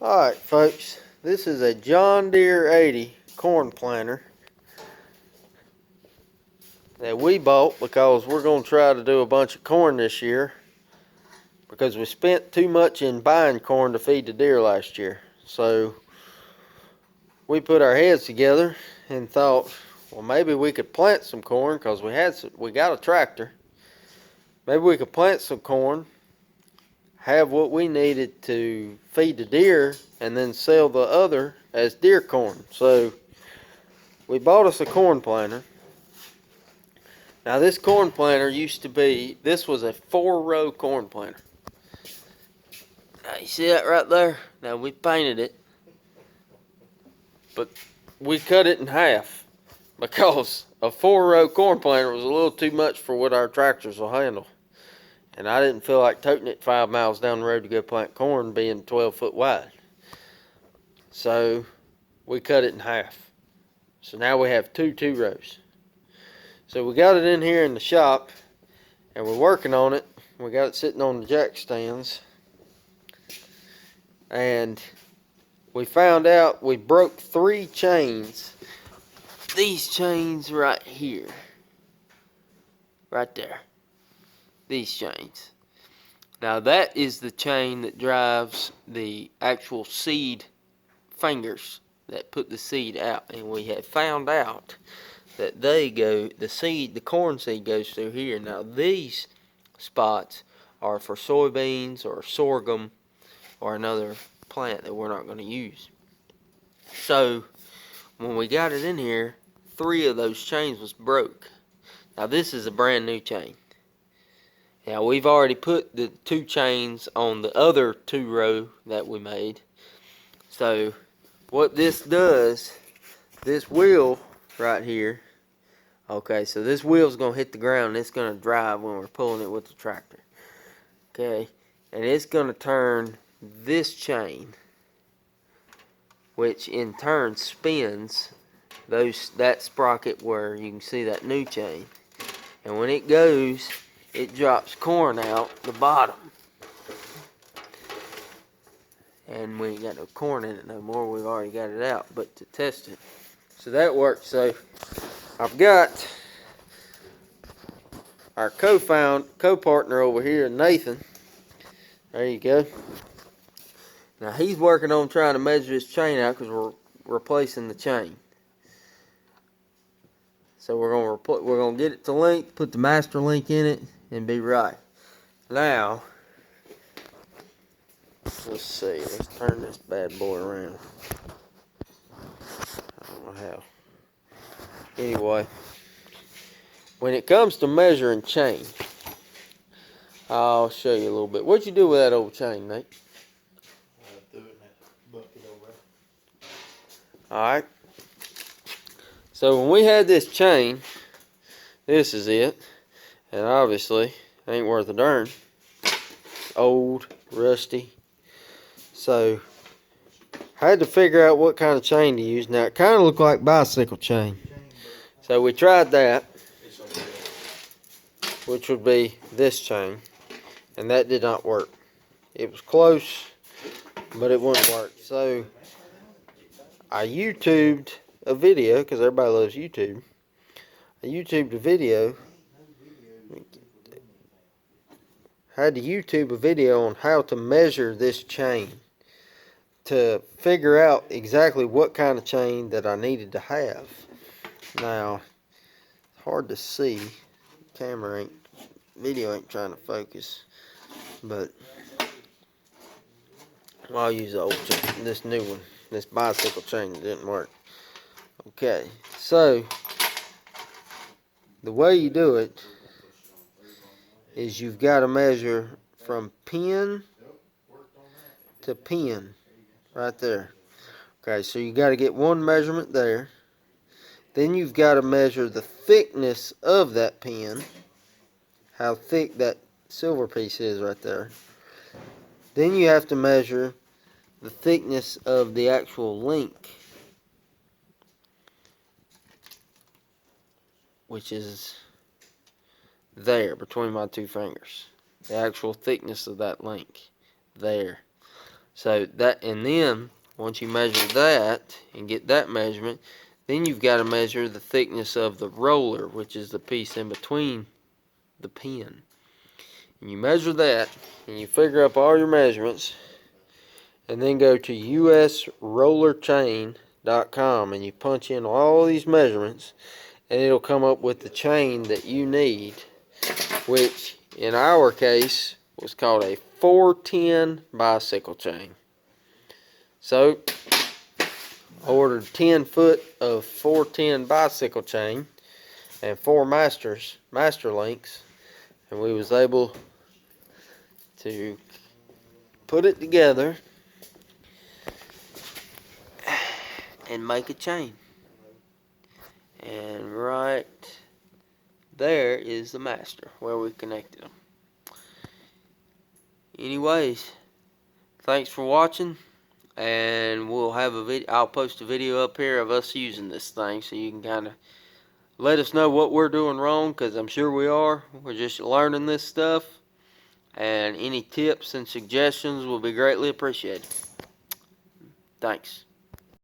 Alright folks, this is a John Deere 80 corn planter that we bought because we're going to try to do a bunch of corn this year because we spent too much in buying corn to feed the deer last year. So we put our heads together and thought, well, maybe we could plant some corn because we got a tractor. Maybe we could plant some corn, have what we needed to feed the deer, and then sell the other as deer corn. So we bought us a corn planter. Now this corn planter this was a 4-row corn planter. Now you see that right there? Now we painted it, but we cut it in half because a 4-row corn planter was a little too much for what our tractors will handle. And I didn't feel like toting it 5 miles down the road to go plant corn being 12 foot wide. So we cut it in half. So now we have two 2-rows. So we got it in here in the shop and we're working on it. We got it sitting on the jack stands. And we found out we broke 3 chains. These chains right here. Right there. These chains. Now that is the chain that drives the actual seed fingers that put the seed out. And we have found out that the corn seed goes through here. Now these spots are for soybeans or sorghum or another plant that we're not going to use. So when we got it in here, 3 of those chains was broke. Now this is a brand new chain. Now we've already put the 2 chains on the other 2-row that we made. So what this does, this wheel right here, okay, so this wheel's going to hit the ground and it's going to drive when we're pulling it with the tractor. Okay, and it's going to turn this chain, which in turn spins that sprocket where you can see that new chain. And when it goes, it drops corn out the bottom. And we ain't got no corn in it no more. We've already got it out, but to test it. So that works. So I've got our co-partner over here, Nathan. There you go. Now he's working on trying to measure his chain out because we're replacing the chain. So we're gonna get it to length, put the master link in it, and be right. Now, let's see. Let's turn this bad boy around. I don't know how. Anyway, when it comes to measuring chain, I'll show you a little bit. What'd you do with that old chain, Nate? Threw it in that bucket over there. Alright. So when we had this chain, this is it. And obviously, it ain't worth a darn. Old, rusty. So, I had to figure out what kind of chain to use. Now, it kind of looked like bicycle chain. So we tried that, which would be this chain. And that did not work. It was close, but it wouldn't work. So, I YouTubed a video, because everybody loves YouTube. I YouTubed a video. I had to YouTube a video on how to measure this chain to figure out exactly what kind of chain that I needed to have. Now, it's hard to see. Video ain't trying to focus, but I'll use the old chain, this new one, this bicycle chain that didn't work. Okay, so the way you do it is you've got to measure from pin to pin right there. Okay, so you got to get one measurement there. Then you've got to measure the thickness of that pin, how thick that silver piece is right there. Then you have to measure the thickness of the actual link, which is there between my 2 fingers. The actual thickness of that link there. So that, and then once you measure that and get that measurement, then you've got to measure the thickness of the roller, which is the piece in between the pin. And you measure that, and you figure up all your measurements, and then go to usrollerchain.com and you punch in all these measurements, and it'll come up with the chain that you need, which in our case was called a 410 bicycle chain. So I ordered 10 foot of 410 bicycle chain and 4 master links, and we was able to put it together and make a chain. And right there is the master where we connected them. Anyways, thanks for watching, and we'll have a video. I'll post a video up here of us using this thing so you can kind of let us know what we're doing wrong, because I'm sure we are. We're just learning this stuff, and any tips and suggestions will be greatly appreciated. Thanks.